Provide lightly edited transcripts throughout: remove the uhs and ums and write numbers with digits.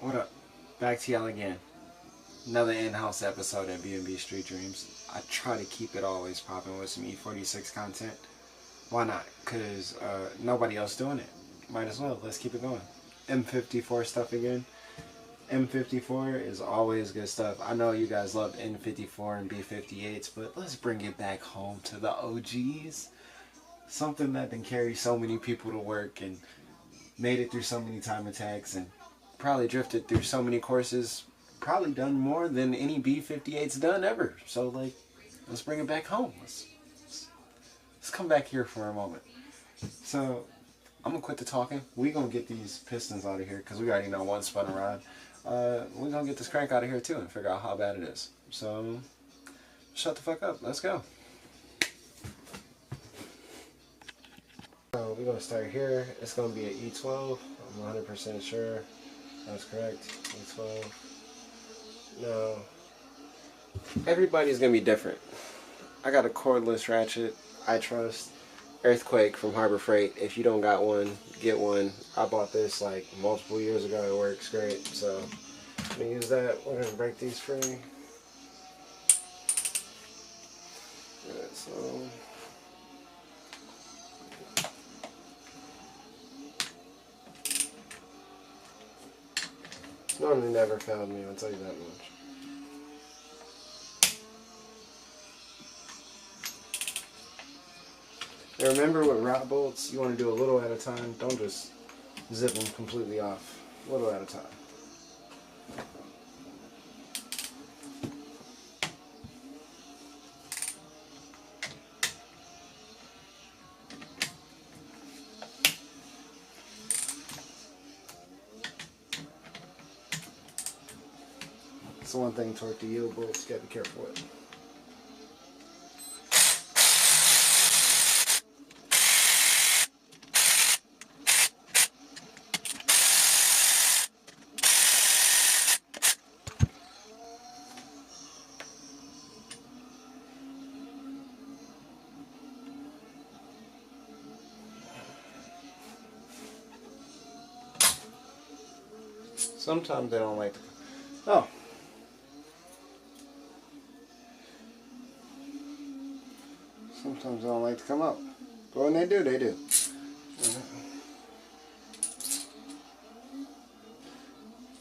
What up? Back to y'all again. Another in-house episode at B&B Street Dreams. I try to keep it always popping with some E46 content. Why not? Because nobody else doing it. Might as well. Let's keep it going. M54 stuff again. M54 is always good stuff. I know you guys love N54 and B58s, but let's bring it back home to the OGs. Something that can carry so many people to work and made it through so many time attacks and probably drifted through so many courses. Probably done more than any B58's done ever. So like, let's bring it back home. Let's come back here for a moment. So I'm gonna quit the talking. We gonna get these pistons out of here because we already know one spun around. We're gonna get this crank out of here too and figure out how bad it is. So shut the fuck up. Let's go. So we're gonna start here. It's gonna be an E12. I'm 100% sure that's correct. E12. Now everybody's gonna be different. I got a cordless ratchet. I trust. Earthquake from Harbor Freight. If you don't got one, get one. I bought this like multiple years ago. It works great. So I'm gonna use that. We're gonna break these free. Good, so it's normally never failed me, I'll tell you that much. Now remember with rot bolts, you want to do a little at a time. Don't just zip them completely off. A little at a time. That's the one thing torque to yield bolts, you gotta be careful with. Sometimes they don't like to. Oh. Sometimes they don't like to come up. But when they do, they do.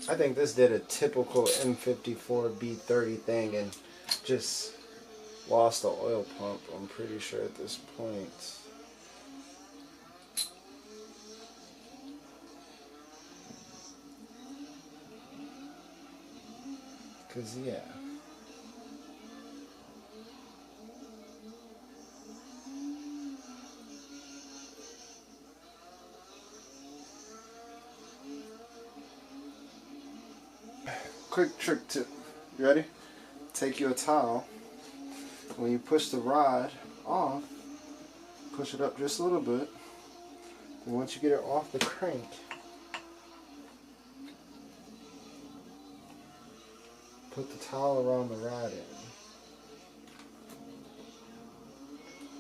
I think this did a typical M54B30 thing and just lost the oil pump, I'm pretty sure at this point. Cause yeah. Quick trick tip. You ready? Take you a towel. When you push the rod off, push it up just a little bit. And once you get it off the crank, put the towel around the rod in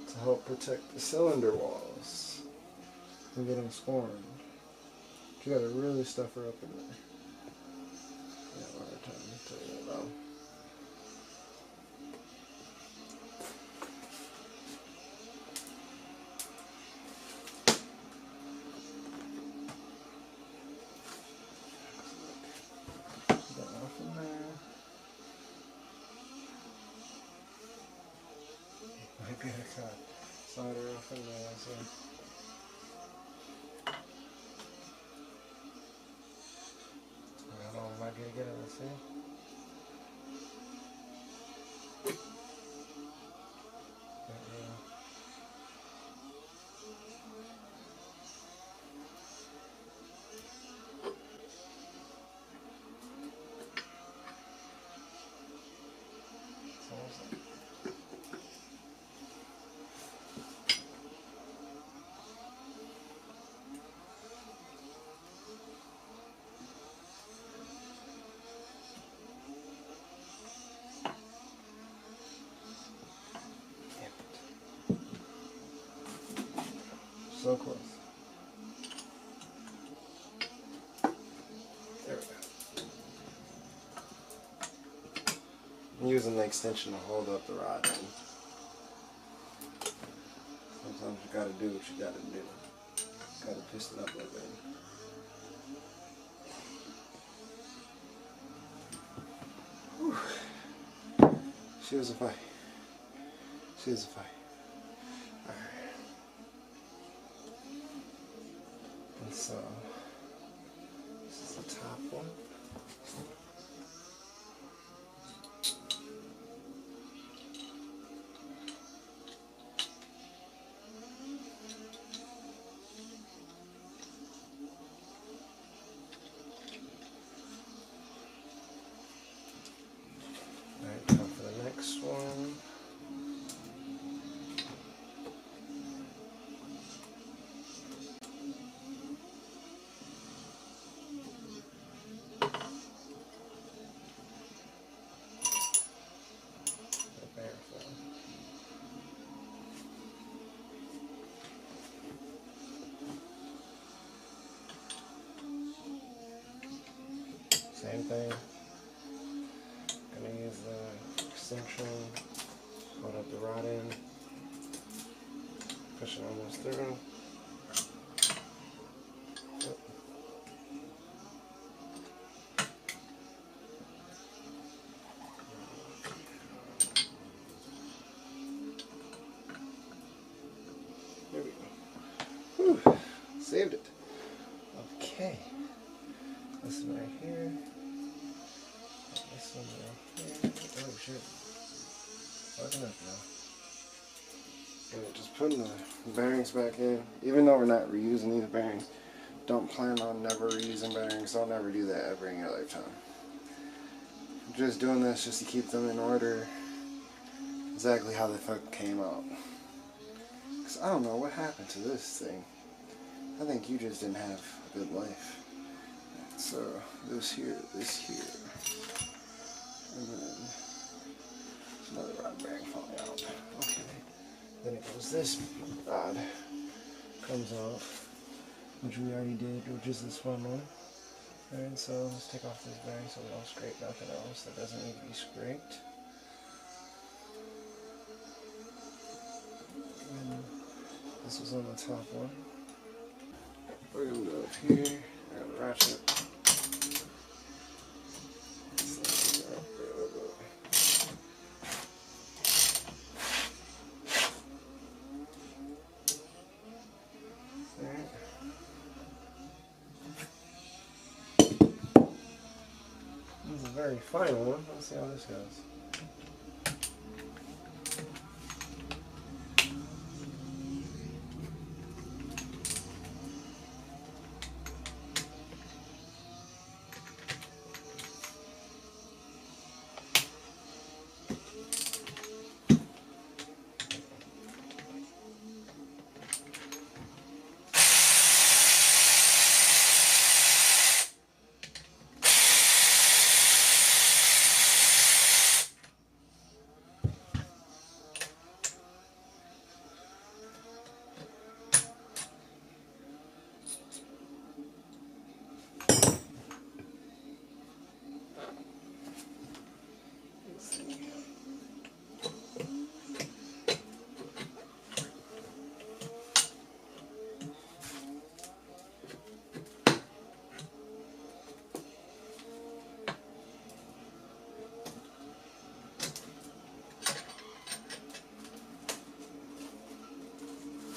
to help protect the cylinder walls from getting scorned. You gotta really stuff her up in there. Yeah, one more time. Tell you that now. Get that off in there. Might be a cut. Slide her off in there. So. I don't know if I can get it. Let's see. I'm using the extension to hold up the rod in. Sometimes you gotta do what you gotta do. Gotta piston up a little bit. Whew. She was a fight. She was a fight. Alright. And so, this is the top one. Alright, time for the next one. Same thing. Gonna use the extension, hold up the rod in, push it almost through. Yep. There we go. Whew. Saved it. Okay. This one right here. This one right here. Oh shit. Fucking up now. And just putting the bearings back in. Even though we're not reusing these bearings, don't plan on never reusing bearings. Don't ever do that ever in your lifetime. I'm just doing this just to keep them in order exactly how the fuck came out. Because I don't know what happened to this thing. I think you just didn't have a good life. So this here, and then another rod bearing falling out. Okay. Then it goes this rod comes off, which we already did, which is this one. Alright, so let's take off this bearing so we don't scrape nothing else that doesn't need to be scraped. And this was on the top one. We're gonna go up here, grab the ratchet. This is a very final one. Let's see how this goes.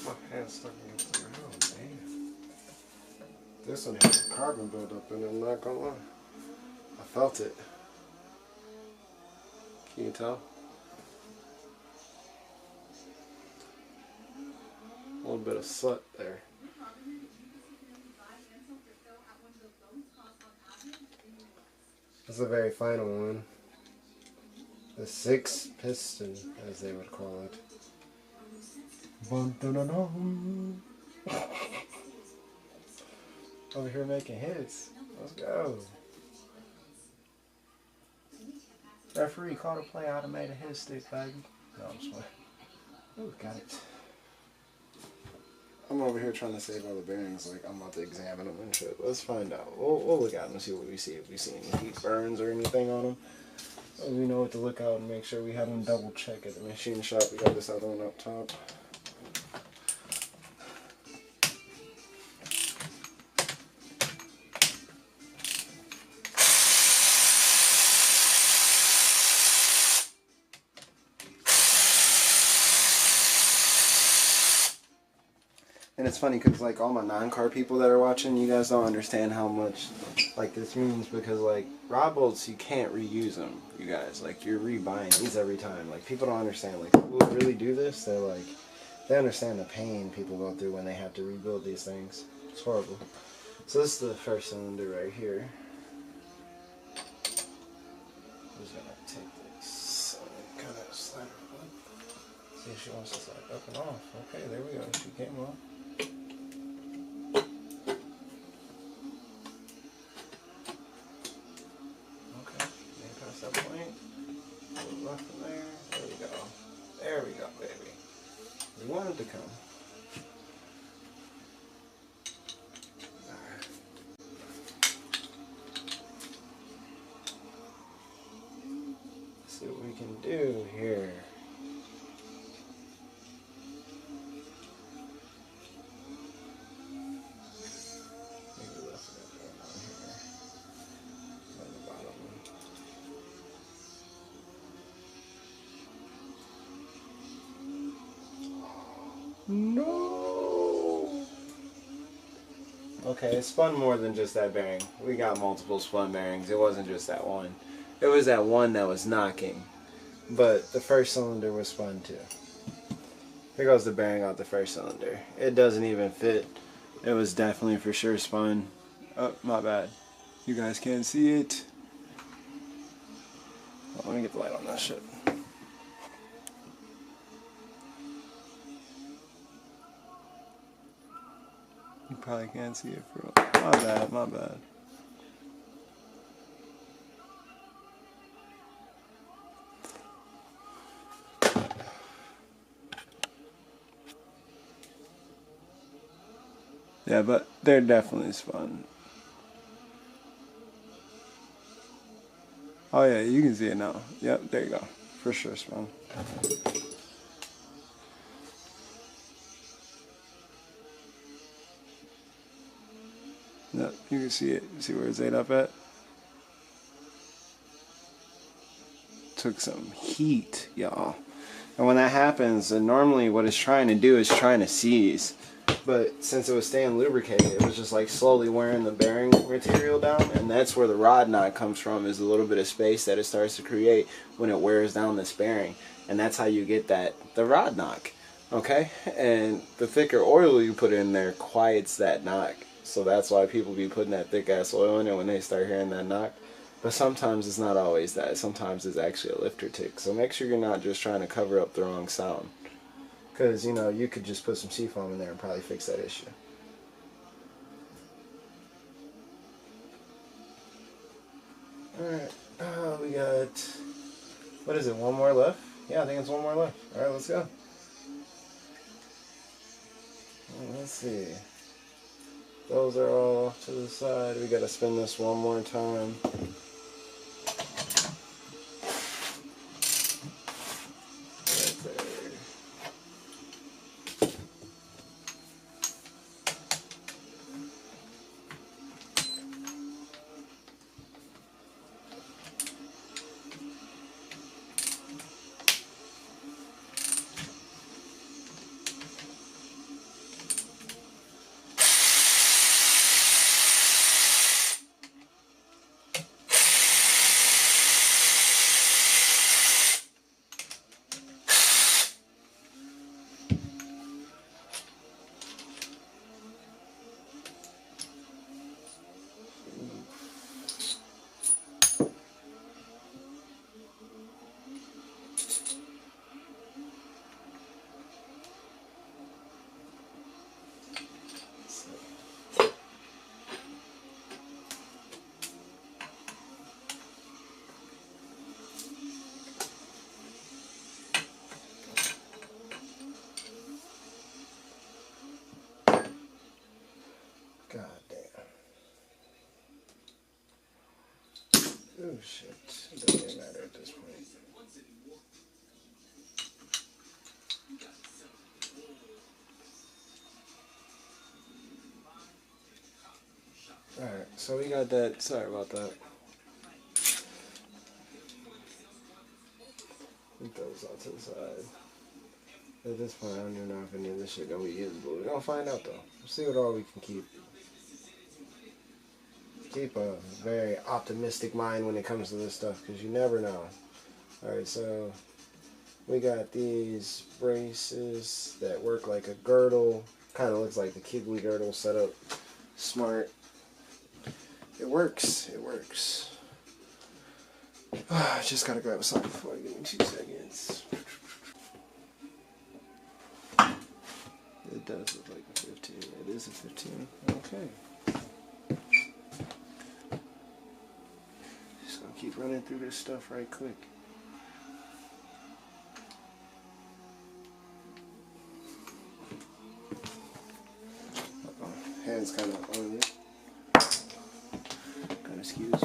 My hand's stuck against the ground, man. This one has some carbon buildup in it, I'm not gonna lie. I felt it. Can you tell? A little bit of soot there. This is the very final one. The 6 piston, as they would call it. Over here making hits. Let's go. Referee, call the play, automated hit stick, baby. No, I'm just playing. Ooh, got it. I'm over here trying to save all the bearings, like I'm about to examine them and shit. Let's find out. We'll look at them and see what we see. If we see any heat burns or anything on them. So we know what to look out and make sure we have them double check at the machine shop. We got this other one up top. And it's funny because like all my non-car people that are watching, you guys don't understand how much like this means, because like rod bolts, you can't reuse them, you guys. Like you're rebuying these every time. Like people don't understand. Like people who really do this, they're like, they understand the pain people go through when they have to rebuild these things. It's horrible. So this is the first cylinder right here. I'm just gonna take this and kind of slide her up. See if she wants to slide up and off. Okay, there we go. She came off. That point, a little rough in there. There we go. There we go, baby. We want it to come. Alright. Let's see what we can do here. No. Okay, it spun more than just that bearing. We got multiple spun bearings. It wasn't just that one. It was that one that was knocking. But the first cylinder was spun too. Here goes the bearing out the first cylinder. It doesn't even fit. It was definitely for sure spun. Oh, my bad. You guys can't see it. Oh, let me get the light on that shit. You probably can't see it for my bad, my bad. Yeah, but they're definitely spun. Oh yeah, you can see it now. Yep, there you go. For sure spun. Yep, you can see it. See where it's ate up at? Took some heat, y'all. And when that happens, normally what it's trying to do is trying to seize. But since it was staying lubricated, it was just like slowly wearing the bearing material down. And that's where the rod knot comes from, is a little bit of space that it starts to create when it wears down this bearing. And that's how you get the rod knock. Okay? And the thicker oil you put in there quiets that knock. So that's why people be putting that thick ass oil in it when they start hearing that knock. But sometimes it's not always that. Sometimes it's actually a lifter tick. So make sure you're not just trying to cover up the wrong sound. Because, you know, you could just put some seafoam in there and probably fix that issue. Alright, we got, what is it, one more left? Yeah, I think it's one more left. Alright, let's go. Let's see. Those are all to the side. We gotta spin this one more time. Right there. Oh shit, it doesn't even matter at this point. Alright, so we got that, sorry about that. Put those out to the side. At this point, I don't even know if any of this shit gonna be usable. We're gonna find out though. We'll see what all we can keep. Keep a very optimistic mind when it comes to this stuff, because you never know. Alright, so we got these braces that work like a girdle. Kind of looks like the Kigley girdle set up. Smart. It works. It works. Just gotta grab a sock before I give me 2 seconds. It does look like a 15. It is a 15. Okay. Just gonna keep running through this stuff right quick. Hands kind of on it. Gotta excuse me.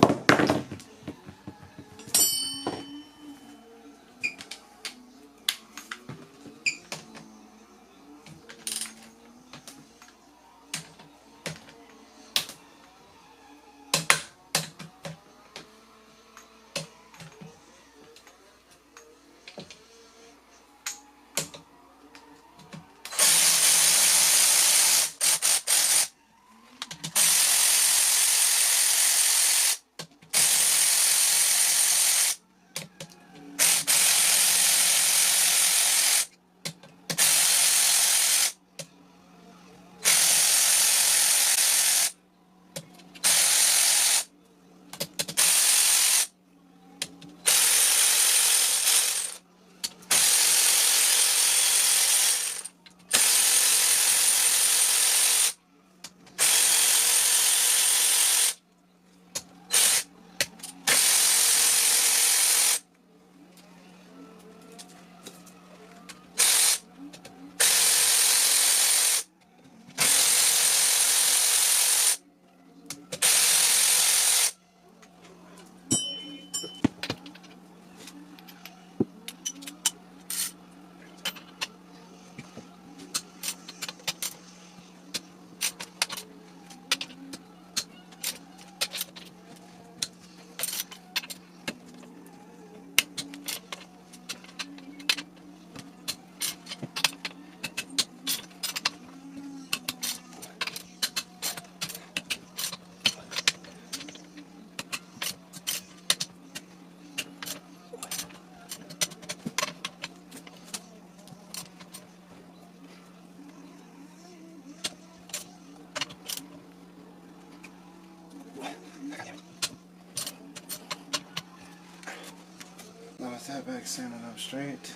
Now with that back standing up straight.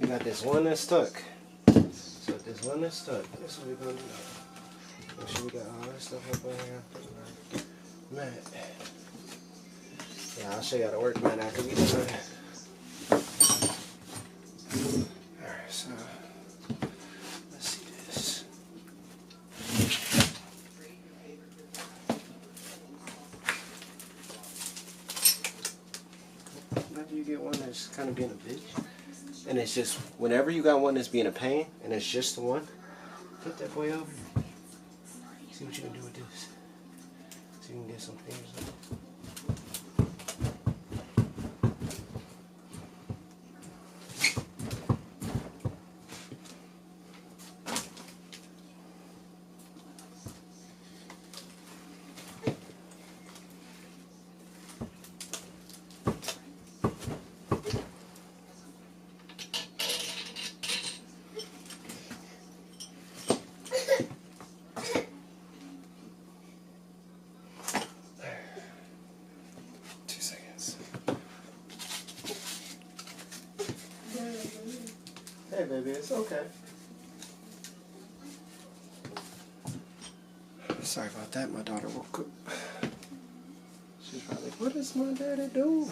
We got this one that's stuck. So this one that's stuck. That's what we're gonna do. Make sure we got all this stuff up in here. Mat. Yeah, I'll show you how to work mat after we do it. Alright, so let's see this. After you get one that's kind of being a bitch, and it's just whenever you got one that's being a pain, and it's just the one, flip that boy over. See what you can do with this. So you can get some fingers on it. Hey baby, it's okay. Sorry about that, my daughter woke up. She's probably like, what is my daddy doing?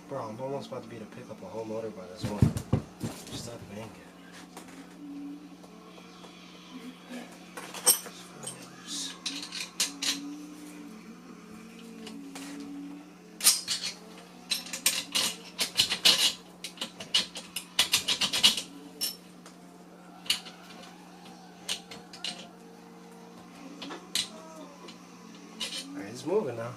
Bro, I'm almost about to be able to pick up a whole motor by this one. Stop banging. Alright, it's moving now.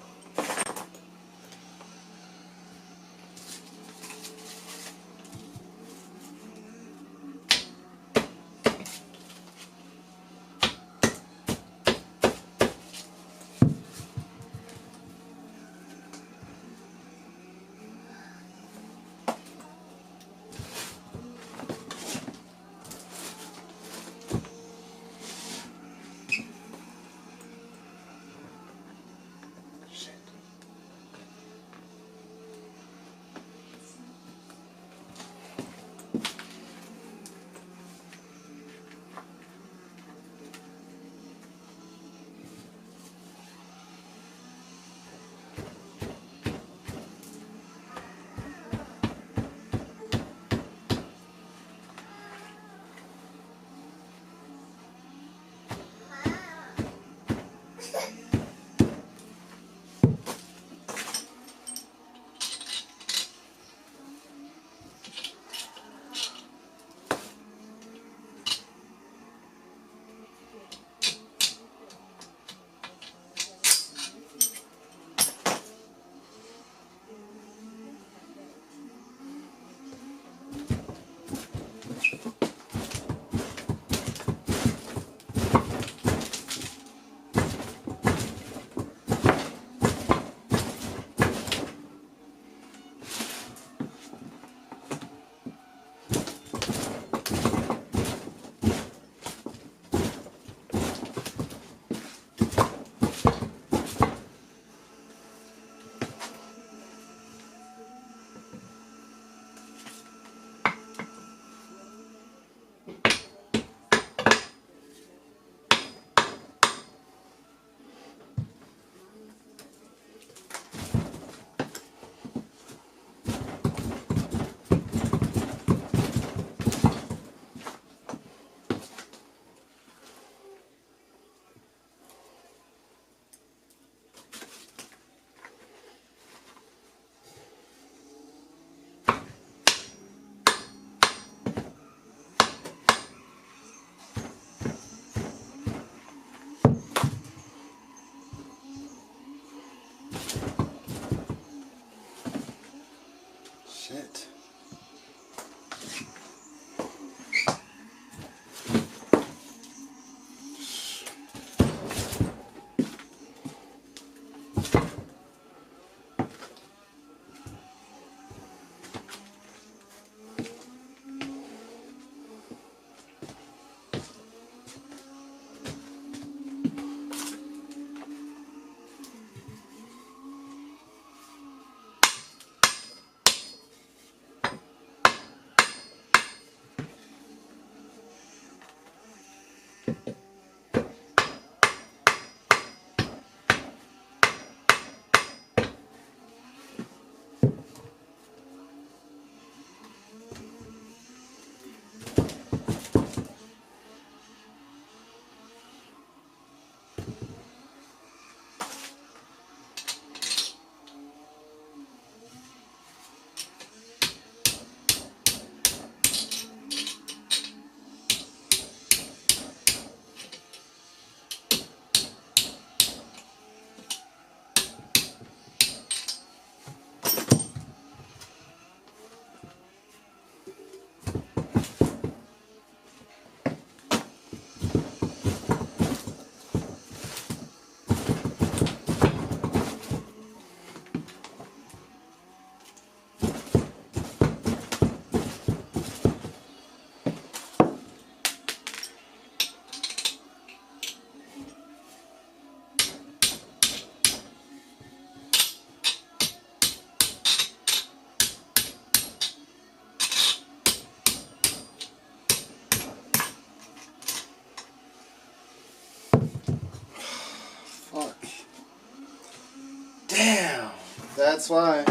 That's why.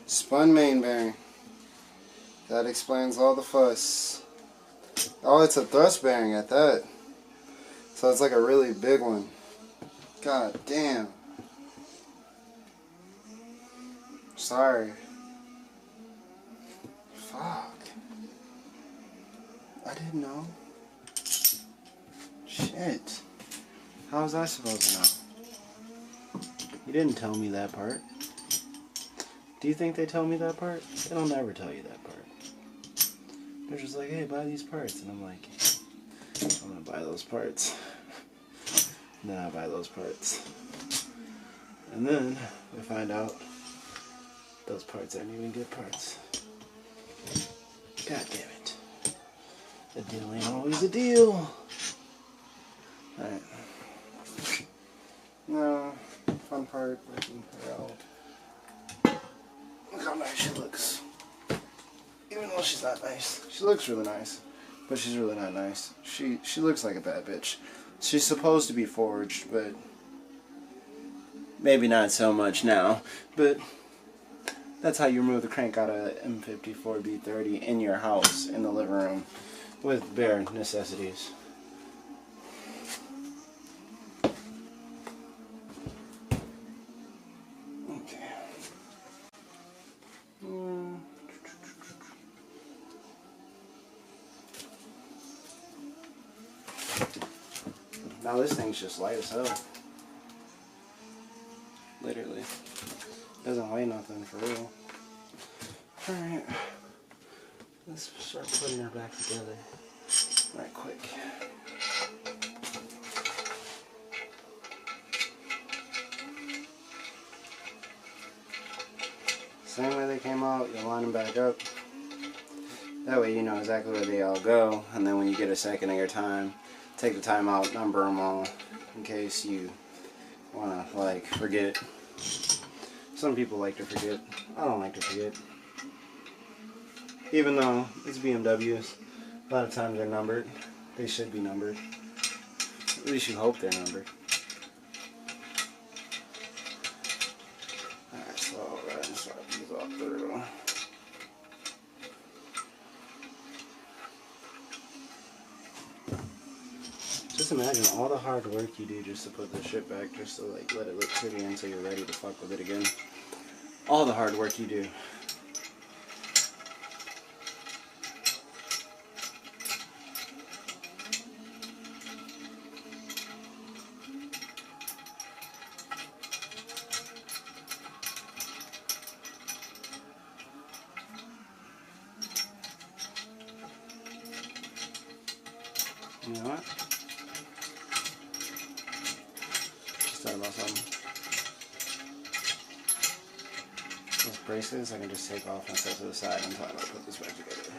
Spun main bearing. That explains all the fuss. Oh, it's a thrust bearing at that. So it's like a really big one. God damn. Sorry. Fuck. I didn't know. Shit. How was I supposed to know? You didn't tell me that part. Do you think they tell me that part? They don't ever tell you that part. They're just like, hey, buy these parts. And I'm like, I'm gonna buy those parts. Then I buy those parts. And then we find out those parts aren't even good parts. God damn it. A deal ain't always a deal. Alright. No, fun part, working her out. Look how nice she looks. Even though she's not nice. She looks really nice, but she's really not nice. She looks like a bad bitch. She's supposed to be forged, but maybe not so much now. But that's how you remove the crank out of M54B30 in your house, in the living room, with bare necessities. Now this thing's just light as hell. Literally. Doesn't weigh nothing for real. Alright. Let's start putting her back together. Right quick. Same way they came out, you line them back up. That way you know exactly where they all go, and then when you get a second of your time, take the time out, number them all, in case you want to, like, forget. Some people like to forget. I don't like to forget. Even though it's BMWs, a lot of times they're numbered. They should be numbered. At least you hope they're numbered. Alright, so I'll go ahead and start these off through. Just imagine all the hard work you do just to put this shit back, just to like let it look pretty until you're ready to fuck with it again. All the hard work you do. You know what? Thought about something. Those braces I can just take off and set to the side until I put this back together.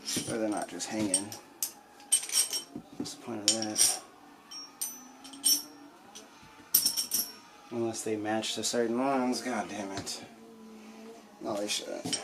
So they're not just hanging. What's the point of that? Unless they match to certain ones, god damn it. No, they shouldn't.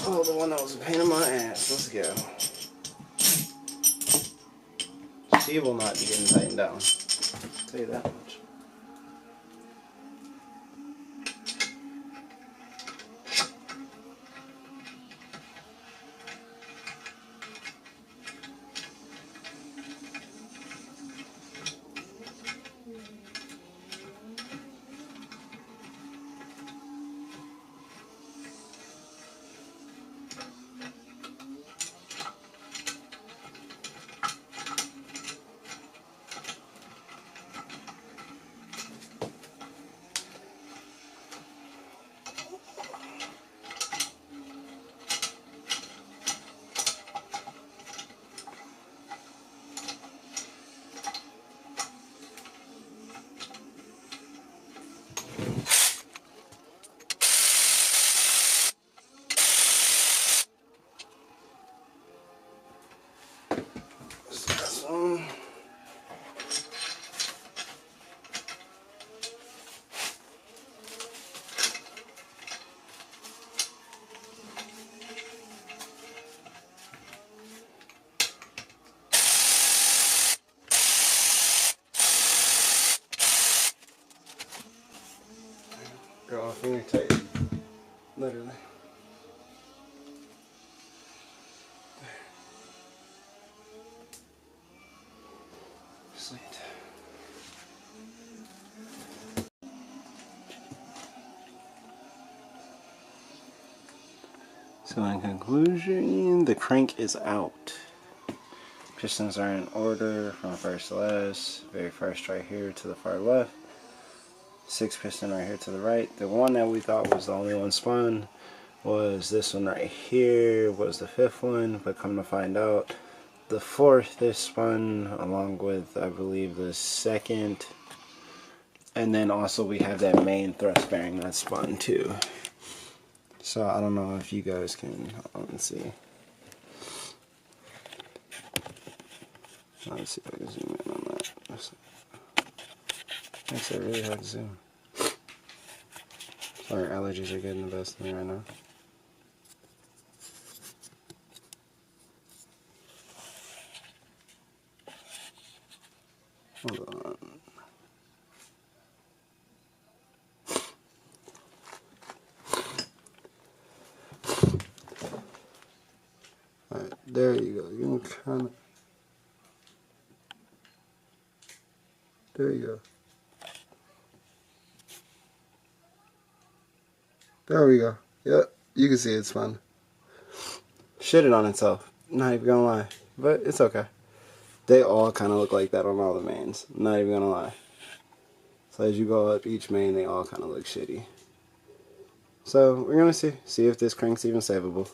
Oh, the one that was a pain in my ass. Let's go. She will not be getting tightened down. I'll tell you that much. literally. Sweet. So in conclusion, the crank is out. Pistons are in order from first to last. Very first right here to the far left. 6 piston right here to the right. The one that we thought was the only one spun was this one right here, was the 5th one, but come to find out the 4th is spun along with, I believe, the 2nd. And then also we have that main thrust bearing that's spun too. So I don't know if you guys can, let's see. Let's see if I can zoom in on that. Makes it really hard to zoom. Sorry, allergies are getting the best of me right now. Hold on. Alright, there you go. You can kind of. There you go. There we go. Yep, you can see it's fun. Shitted on itself. Not even gonna lie. But it's okay. They all kind of look like that on all the mains. Not even gonna lie. So as you go up each main, they all kind of look shitty. So we're gonna see if this crank's even savable.